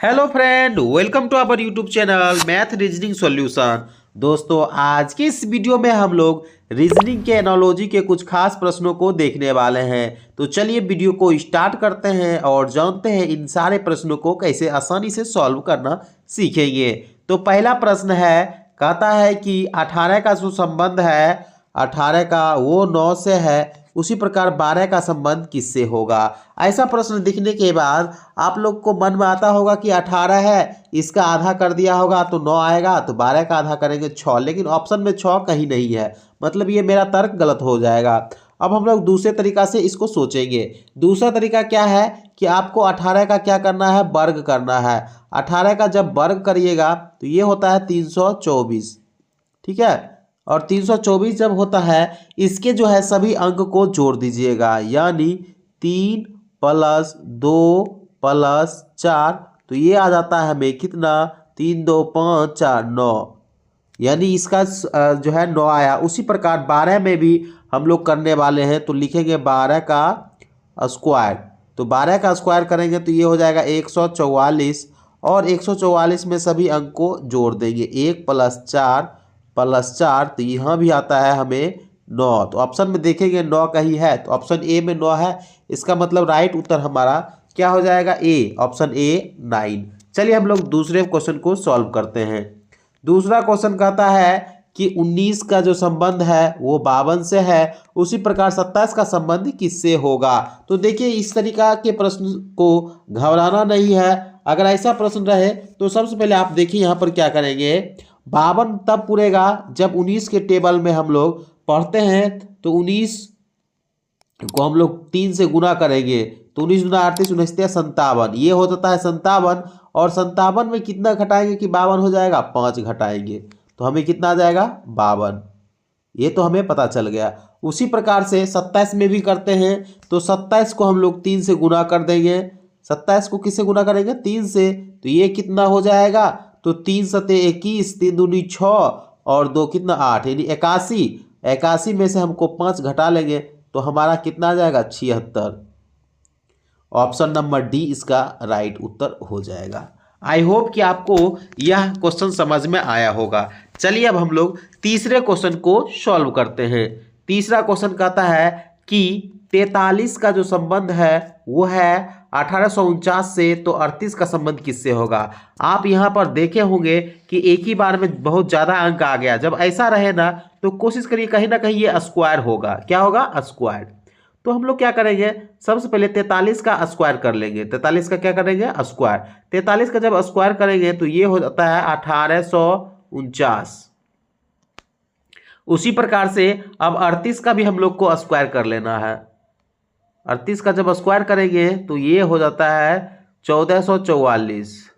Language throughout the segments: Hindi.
Hello friend, welcome to our YouTube channel math reasoning solution. दोस्तों, आज के इस वीडियो में हम लोग रीजनिंग के एनालॉजी के कुछ खास प्रश्नों को देखने वाले हैं। तो चलिए वीडियो को स्टार्ट करते हैं और जानते हैं इन सारे प्रश्नों को कैसे आसानी से सॉल्व करना सीखेंगे। तो पहला प्रश्न है, कहता है कि 18 का जो संबंध है 18 का वो 9 से है, उसी प्रकार 12 का संबंध किससे होगा। ऐसा प्रश्न दिखने के बाद आप लोग को मन में आता होगा कि 18 है, इसका आधा कर दिया होगा तो 9 आएगा, तो 12 का आधा करेंगे 6, लेकिन ऑप्शन में 6 कहीं नहीं है, मतलब ये मेरा तर्क गलत हो जाएगा। अब हम लोग दूसरे तरीका से इसको सोचेंगे। दूसरा तरीका क्या है कि आपको 18 का क्या करना है, वर्ग करना है। 18 का जब वर्ग करिएगा तो ये होता है 324, ठीक है। और 324 जब होता है, इसके जो है सभी अंक को जोड़ दीजिएगा, यानी 3 + 2 + 4, तो ये आ जाता है हमें कितना, 3 2 5 4 9, यानी इसका जो है 9 आया। उसी प्रकार 12 में भी हम लोग करने वाले हैं, तो लिखेंगे 12 का स्क्वायर। तो 12 का स्क्वायर करेंगे तो ये हो जाएगा 144, और 144 में सभी अंक को जोड़ देंगे, 1 + 4 + 4, तो यहाँ भी आता है हमें 9। तो ऑप्शन में देखेंगे 9 का ही है, तो ऑप्शन ए में 9 है। इसका मतलब राइट उत्तर हमारा क्या हो जाएगा, ए, ऑप्शन ए 9। चलिए हम लोग दूसरे क्वेश्चन को सॉल्व करते हैं। दूसरा क्वेश्चन कहता है कि 19 का जो संबंध है वो 52 से है, उसी प्रकार 27 का संबंध किससे होगा। तो देखिए, इस तरीका के प्रश्न को घबराना नहीं है। अगर ऐसा प्रश्न रहे तो सबसे पहले आप देखिए यहाँ पर क्या करेंगे। 52 तब पूरेगा जब 19 के टेबल में हम लोग पढ़ते हैं, तो 19 को हम लोग 3 से गुना करेंगे, तो 19 गुना 38 19 57, ये हो जाता है 57। और 57 में कितना घटाएंगे कि 52 हो जाएगा, 5 घटाएंगे तो हमें कितना आ जाएगा, 52। ये तो हमें पता चल गया। उसी प्रकार से 27 में भी करते हैं, तो 27 को हम लोग 3 से गुना कर देंगे। 27 को किससे गुना करेंगे, 3 से, तो ये कितना हो जाएगा, तो 3 सते 21, 3 दूनी 6 और 2 कितना 8, यानी 81। 81 में से हमको 5 घटा लेंगे तो हमारा कितना आ जाएगा, 76। ऑप्शन नंबर डी इसका राइट उत्तर हो जाएगा। आई होप कि आपको यह क्वेश्चन समझ में आया होगा। चलिए अब हम लोग तीसरे क्वेश्चन को सॉल्व करते हैं। तीसरा क्वेश्चन कहता है कि 43 का जो संबंध है वो है 1849 से, तो 38 का संबंध किससे होगा। आप यहाँ पर देखे होंगे कि एक ही बार में बहुत ज़्यादा अंक आ गया। जब ऐसा रहे ना तो कोशिश करिए कहीं ना कहीं ये स्क्वायर होगा। क्या होगा, स्क्वायर। तो हम लोग क्या करेंगे, सबसे पहले 43 का स्क्वायर कर लेंगे। 43 का क्या करेंगे, स्क्वायर। 43 का जब स्क्वायर करेंगे तो ये हो जाता है 1849। उसी प्रकार से अब 38 का भी हम लोग को स्क्वायर कर लेना है। 38 का जब स्क्वायर करेंगे तो ये हो जाता है 1444,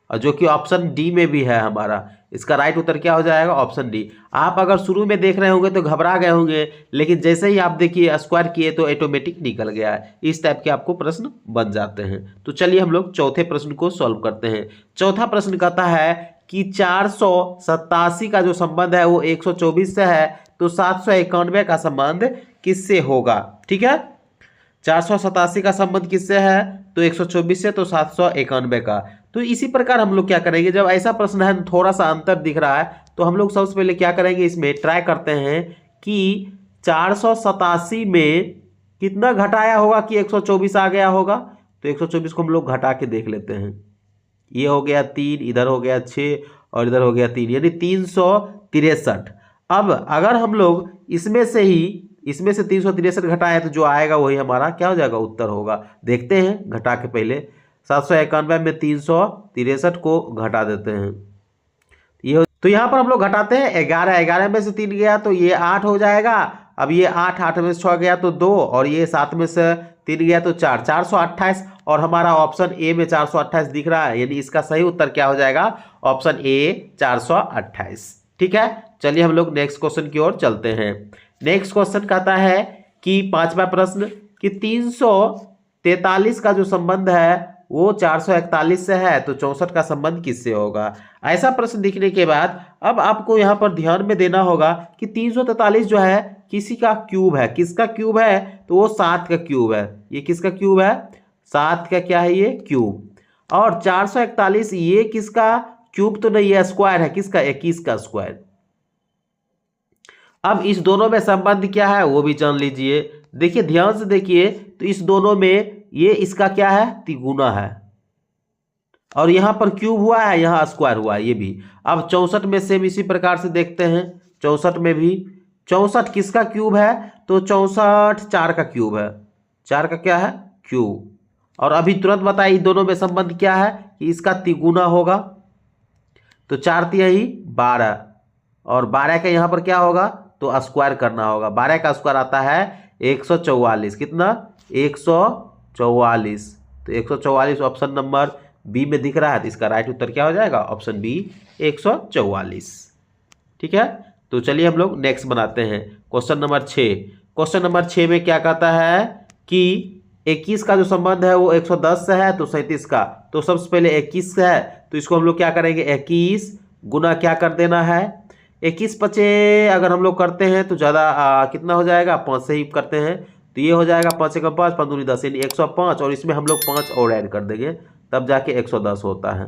और जो कि ऑप्शन डी में भी है हमारा। इसका राइट उत्तर क्या हो जाएगा, ऑप्शन डी। आप अगर शुरू में देख रहे होंगे तो घबरा गए होंगे, लेकिन जैसे ही आप देखिए स्क्वायर किए तो ऑटोमेटिक निकल गया है। इस टाइप के आपको प्रश्न बन जाते हैं। तो चलिए हम लोग चौथे प्रश्न को सॉल्व करते हैं। चौथा प्रश्न कहता है कि 487 का जो संबंध है वो 124 से है, तो 791 का संबंध किससे होगा। ठीक है, 487 का संबंध किससे है, तो 124 से, तो 791 का। तो इसी प्रकार हम लोग क्या करेंगे, जब ऐसा प्रश्न है थोड़ा सा अंतर दिख रहा है, तो हम लोग सबसे पहले क्या करेंगे, इसमें ट्राई करते हैं कि 487 में कितना घटाया होगा कि 124 आ गया होगा। तो 124 को हम लोग घटा के देख लेते हैं। ये हो गया 3, इधर हो गया 6 और इधर हो गया 3, यानी 363। अब अगर हम लोग इसमें से 363 घटाए तो जो आएगा वही हमारा क्या हो जाएगा, उत्तर होगा। देखते हैं घटा के पहले। 791 में 363 को घटा देते हैं। ये तो यहाँ पर हम लोग घटाते हैं, 11 में से 3 गया तो ये 8 हो जाएगा। अब ये 8 में से 6 गया तो 2, और ये 7 में से 3 गया तो 4, 428। और हमारा ऑप्शन ए में 428 दिख रहा है, यानी इसका सही उत्तर क्या हो जाएगा, ऑप्शन ए 428। ठीक है, चलिए हम लोग नेक्स्ट क्वेश्चन की ओर चलते हैं। नेक्स्ट क्वेश्चन कहता है कि पांचवा प्रश्न कि 343 का जो संबंध है वो 441 से है, तो 64 का संबंध किससे होगा। ऐसा प्रश्न दिखने के बाद अब आपको यहाँ पर ध्यान में देना होगा कि 343 जो है किसी का क्यूब है। किसका क्यूब है, तो वो 7 का क्यूब है। ये किसका क्यूब है, 7 का क्या है, ये क्यूब। और 441 ये किसका क्यूब तो नहीं है, स्क्वायर है, किसका 21 का स्क्वायर। अब इस दोनों में संबंध क्या है वो भी जान लीजिए। देखिए ध्यान से देखिए, तो इस दोनों में ये इसका क्या है, तिगुना है, और यहां पर क्यूब हुआ है, यहां स्क्वायर हुआ है ये भी। अब 64 में सेम इसी प्रकार से देखते हैं, 64 में भी 64 किसका क्यूब है, तो 64 4 का क्यूब है, 4 का क्या है क्यूब। और अभी तुरंत बताइए दोनों में संबंध क्या है कि इसका तिगुना होगा, तो 4 तिया ही 12, और 12 का यहाँ पर क्या होगा तो स्क्वायर करना होगा। 12 का स्क्वायर आता है 144, कितना 144। तो 144 ऑप्शन नंबर बी में दिख रहा है, तो इसका राइट उत्तर क्या हो जाएगा, ऑप्शन बी 144। ठीक है, तो चलिए हम लोग नेक्स्ट बनाते हैं क्वेश्चन नंबर 6। क्वेश्चन नंबर 6 में क्या कहता है कि 21 का जो संबंध है वो 110 से है, तो 37 का, तो सबसे पहले 21 से है, तो इसको हम लोग क्या करेंगे 21 गुना क्या कर देना है 21 पचे अगर हम लोग करते हैं तो ज़्यादा कितना हो जाएगा, 5 से ही करते हैं, तो ये हो जाएगा 5 एकम 5 5 दूनी 10 यानी 105, और इसमें हम लोग 5 और ऐड कर देंगे तब जाके 110 होता है।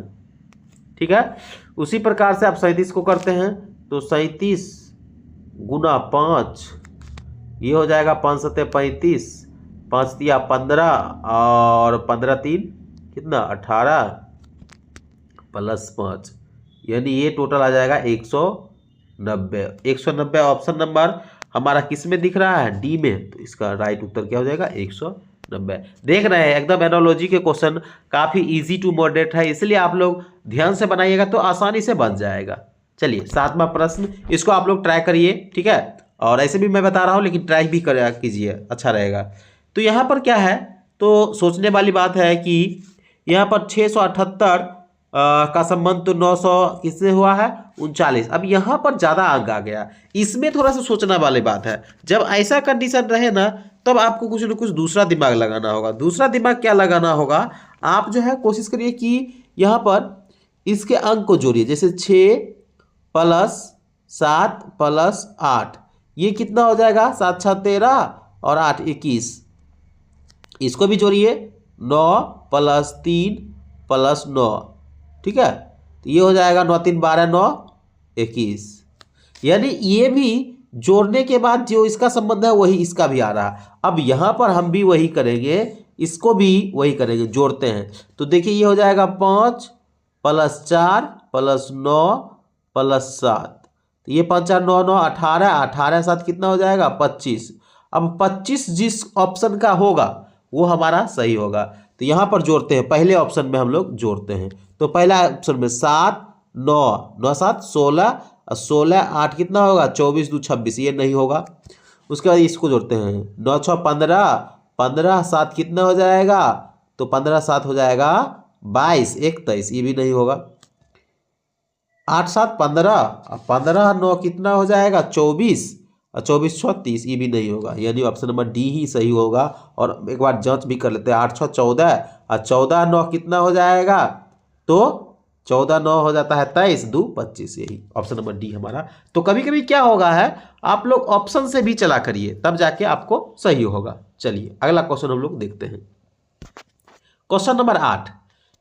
ठीक है, उसी प्रकार से आप 37 को करते हैं, तो 37 गुना 5 ये हो जाएगा 5 सत्ते 35, 5 तिया 15, और 15 3 कितना 18 प्लस 5, यानी ये टोटल आ जाएगा 190। 190 ऑप्शन नंबर हमारा किस में दिख रहा है, डी में, तो इसका राइट उत्तर क्या हो जाएगा 190। देख रहे हैं एकदम एनालॉजी के क्वेश्चन काफ़ी इजी टू मॉडरेट है, इसलिए आप लोग ध्यान से बनाइएगा तो आसानी से बन जाएगा। चलिए 7वां प्रश्न, इसको आप लोग ट्राई करिए, ठीक है, और ऐसे भी मैं बता रहा हूँ लेकिन ट्राई भी कर कीजिए, अच्छा रहेगा। तो यहाँ पर क्या है, तो सोचने वाली बात है कि यहाँ पर 678 का संबंध तो 900 किससे हुआ है 39। अब यहाँ पर ज़्यादा अंक आ गया, इसमें थोड़ा सा सोचना वाली बात है। जब ऐसा कंडीशन रहे ना तब आपको कुछ न कुछ दूसरा दिमाग लगाना होगा। दूसरा दिमाग क्या लगाना होगा, आप जो है कोशिश करिए कि यहाँ पर इसके अंक को जोड़िए, जैसे 6 प्लस 7 प्लस 8 ये कितना हो जाएगा 7 6 13 और 8 21, इसको भी जोड़िए 9 प्लस 3 प्लस 9, ठीक है, तो ये हो जाएगा 9 3 12 9 21, यानी ये भी जोड़ने के बाद जो इसका संबंध है वही इसका भी आ रहा। अब यहाँ पर हम भी वही करेंगे, इसको भी वही करेंगे, जोड़ते हैं, तो देखिए ये हो जाएगा 5 प्लस 4 प्लस 9 प्लस 7, तो ये 5 4 9 9 18, 18 7 कितना हो जाएगा 25। अब 25 जिस ऑप्शन का होगा वो हमारा सही होगा, तो यहाँ पर जोड़ते हैं, पहले ऑप्शन में हम लोग जोड़ते हैं। तो पहला ऑप्शन में 7 9 9 7 16, 16 8 कितना होगा 24 2 26, ये नहीं होगा। उसके बाद इसको जोड़ते हैं 9 6 15, 15 7 कितना हो जाएगा, तो 15 7 हो जाएगा 22 21, ये भी नहीं होगा। 8 7 15, 15 9 कितना हो जाएगा 24, और 24 6 30, ये भी नहीं होगा, यानी ऑप्शन नंबर डी ही सही होगा। और एक बार जांच भी कर लेते हैं, 8 6 14 और 14 9 कितना हो जाएगा, तो 14 9 हो जाता है 23 2 25, यही ऑप्शन नंबर डी हमारा। तो कभी कभी क्या होगा है, आप लोग ऑप्शन से भी चला करिए तब जाके आपको सही होगा। चलिए अगला क्वेश्चन हम लोग देखते हैं, क्वेश्चन नंबर 8।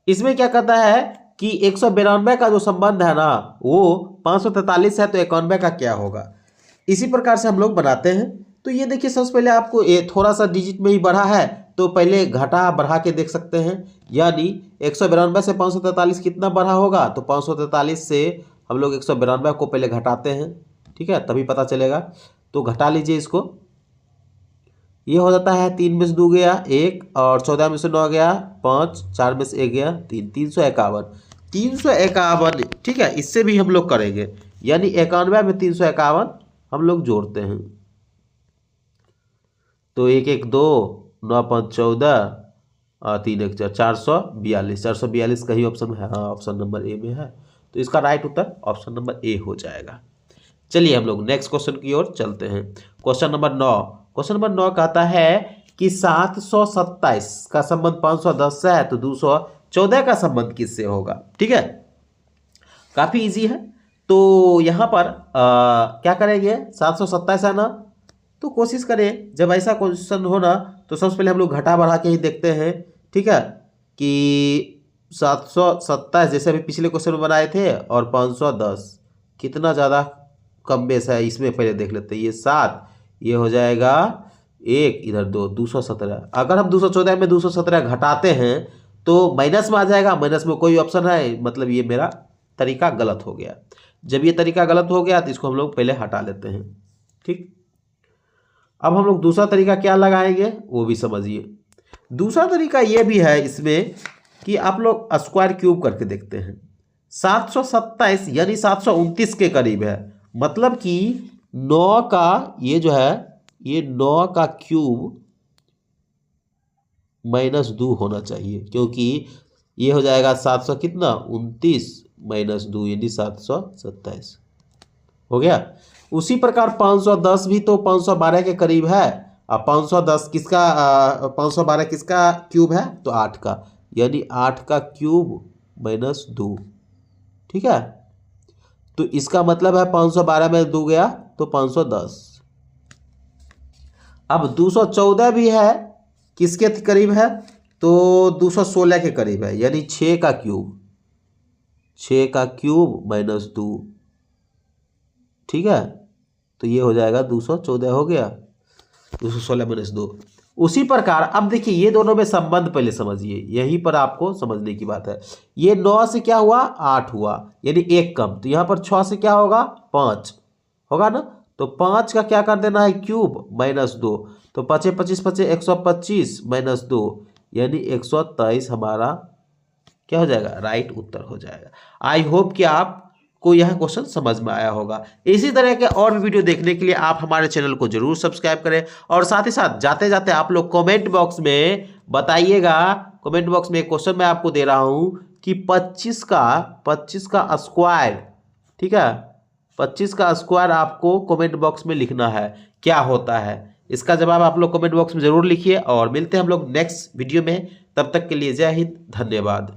इसमें क्या कहता है कि 192 का जो संबंध है ना वो 543 है, तो 91 का क्या होगा। इसी प्रकार से हम लोग बनाते हैं। तो ये देखिए सबसे पहले आपको ये थोड़ा सा डिजिट में ही बढ़ा है, तो पहले घटा बढ़ा के देख सकते हैं, यानी 192 से 543 कितना बढ़ा होगा, तो 543 से हम लोग 192 को पहले घटाते हैं, ठीक है, तभी पता चलेगा। तो घटा लीजिए इसको, ये हो जाता है 3 में से 2 गया 1, और 14 में से 9 गया 5, 4 में से 1 गया 3, 351 351, ठीक है, इससे भी हम लोग करेंगे, यानी 91 में 351 हम लोग जोड़ते हैं। तो 1 1 2 9 5 14 3 1 4 442, 442 कहीं ऑप्शन में है, हाँ ऑप्शन नंबर ए में है, तो इसका right Uttar option number A हो जाएगा। चलिए हम लोग नेक्स्ट क्वेश्चन की ओर चलते हैं, क्वेश्चन नंबर 9। क्वेश्चन नंबर 9 कहता है कि 727 का संबंध 510 से है, तो 214 का संबंध किससे होगा। ठीक है, काफी इजी है। तो यहाँ पर क्या करेंगे, 727 है ना, तो कोशिश करें जब ऐसा क्वेश्चन हो ना तो सबसे पहले हम लोग घटा बढ़ा के ही देखते हैं, ठीक है, कि 727 जैसे अभी पिछले क्वेश्चन में बनाए थे और 510 कितना ज़्यादा कम बेस है इसमें पहले देख लेते हैं। ये 7, ये हो जाएगा 1, इधर 2, 217। अगर हम 214 में 217 घटाते हैं तो माइनस में आ जाएगा, माइनस में कोई ऑप्शन है, मतलब ये मेरा तरीका गलत हो गया। जब ये तरीका गलत हो गया तो इसको हम लोग पहले हटा लेते हैं। ठीक, अब हम लोग दूसरा तरीका क्या लगाएंगे वो भी समझिए। दूसरा तरीका ये भी है इसमें कि आप लोग स्क्वायर क्यूब करके देखते हैं। 727 यानी 729 के करीब है, मतलब कि 9 का ये जो है ये 9 का क्यूब -2 होना चाहिए, क्योंकि ये हो जाएगा 700 कितना 29 -2 यानी 727 हो गया। उसी प्रकार 510 भी तो 512 के करीब है। अब 510 किसका 512 किसका क्यूब है तो 8 का, यानी 8 का क्यूब -2। ठीक है, तो इसका मतलब है 512 में 2 गया तो 510। अब 214 भी है, किसके करीब है तो 216 के करीब है, यानी 6 का क्यूब, 6 का क्यूब -2। ठीक है, तो ये हो जाएगा 214 हो गया, 216 - 2। उसी प्रकार अब देखिए ये दोनों में संबंध पहले समझिए, यहीं पर आपको समझने की बात है। ये 9 से क्या हुआ 8 हुआ, यानी 1 कम, तो यहाँ पर 6 से क्या होगा 5 होगा ना, तो 5 का क्या कर देना है क्यूब -2, तो 5 25 25 125 -2 यानी 123 हमारा क्या हो जाएगा राइट उत्तर हो जाएगा। आई होप कि आपको यह क्वेश्चन समझ में आया होगा। इसी तरह के और भी वीडियो देखने के लिए आप हमारे चैनल को जरूर सब्सक्राइब करें, और साथ ही साथ जाते जाते आप लोग कमेंट बॉक्स में बताइएगा। कमेंट बॉक्स में एक क्वेश्चन मैं आपको दे रहा हूं कि 25 का स्क्वायर, ठीक है 25 का स्क्वायर आपको कमेंट बॉक्स में लिखना है, क्या होता है इसका जवाब आप लोग कमेंट बॉक्स में जरूर लिखिए। और मिलते हैं हम लोग नेक्स्ट वीडियो में, तब तक के लिए जय हिंद, धन्यवाद।